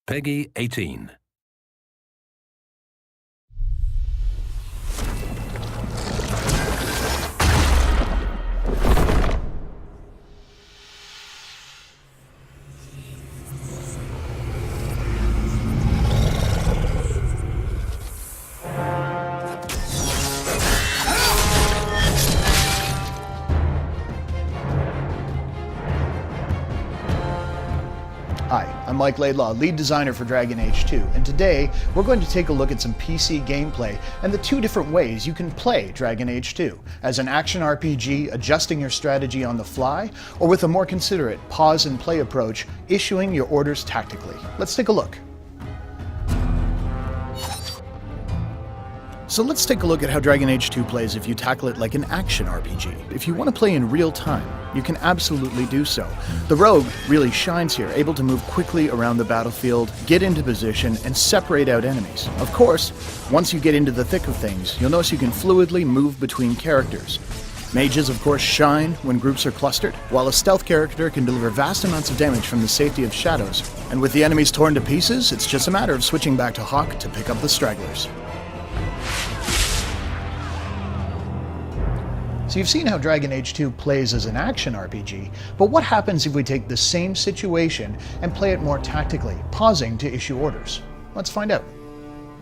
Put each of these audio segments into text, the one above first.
Peggy 18. Hi, I'm Mike Laidlaw, lead designer for Dragon Age 2, and today we're going to take a look at some PC gameplay and the two different ways you can play Dragon Age 2, as an action RPG adjusting your strategy on the fly, or with a more considerate pause and play approach, issuing your orders tactically. Let's take a look. So let's take a look at how Dragon Age 2 plays if you tackle it like an action RPG. If you want to play in real time, you can absolutely do so. The rogue really shines here, able to move quickly around the battlefield, get into position, and separate out enemies. Of course, once you get into the thick of things, you'll notice you can fluidly move between characters. Mages, of course, shine when groups are clustered, while a stealth character can deliver vast amounts of damage from the safety of shadows. And with the enemies torn to pieces, it's just a matter of switching back to Hawk to pick up the stragglers. So you've seen how Dragon Age 2 plays as an action RPG, but what happens if we take the same situation and play it more tactically, pausing to issue orders? Let's find out.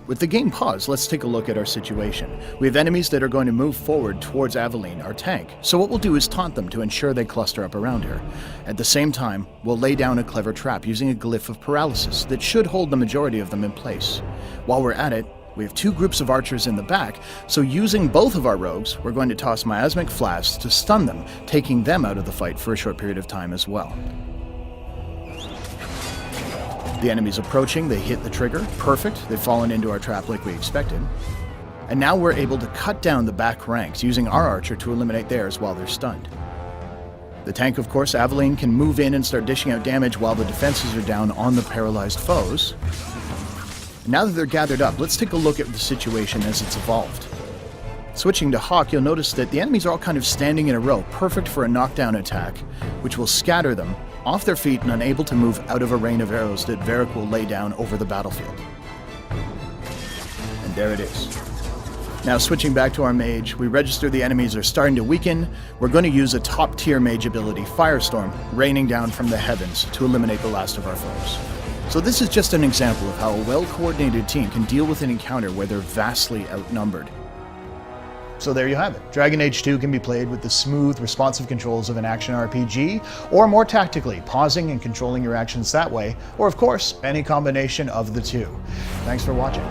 With the game paused, let's take a look at our situation. We have enemies that are going to move forward towards Aveline, our tank, so what we'll do is taunt them to ensure they cluster up around her. At the same time, we'll lay down a clever trap using a glyph of paralysis that should hold the majority of them in place. While we're at it, we have two groups of archers in the back, so using both of our rogues, we're going to toss miasmic flasks to stun them, taking them out of the fight for a short period of time as well. The enemy's approaching, they hit the trigger, perfect, they've fallen into our trap like we expected. And now we're able to cut down the back ranks, using our archer to eliminate theirs while they're stunned. The tank, of course, Aveline, can move in and start dishing out damage while the defenses are down on the paralyzed foes. Now that they're gathered up, let's take a look at the situation as it's evolved. Switching to Hawk, you'll notice that the enemies are all kind of standing in a row, perfect for a knockdown attack, which will scatter them off their feet and unable to move out of a rain of arrows that Varric will lay down over the battlefield. And there it is. Now switching back to our mage, we register the enemies are starting to weaken. We're going to use a top-tier mage ability, Firestorm, raining down from the heavens to eliminate the last of our foes. So this is just an example of how a well-coordinated team can deal with an encounter where they're vastly outnumbered. So there you have it. Dragon Age 2 can be played with the smooth, responsive controls of an action RPG, or more tactically, pausing and controlling your actions that way, or of course, any combination of the two. Thanks for watching.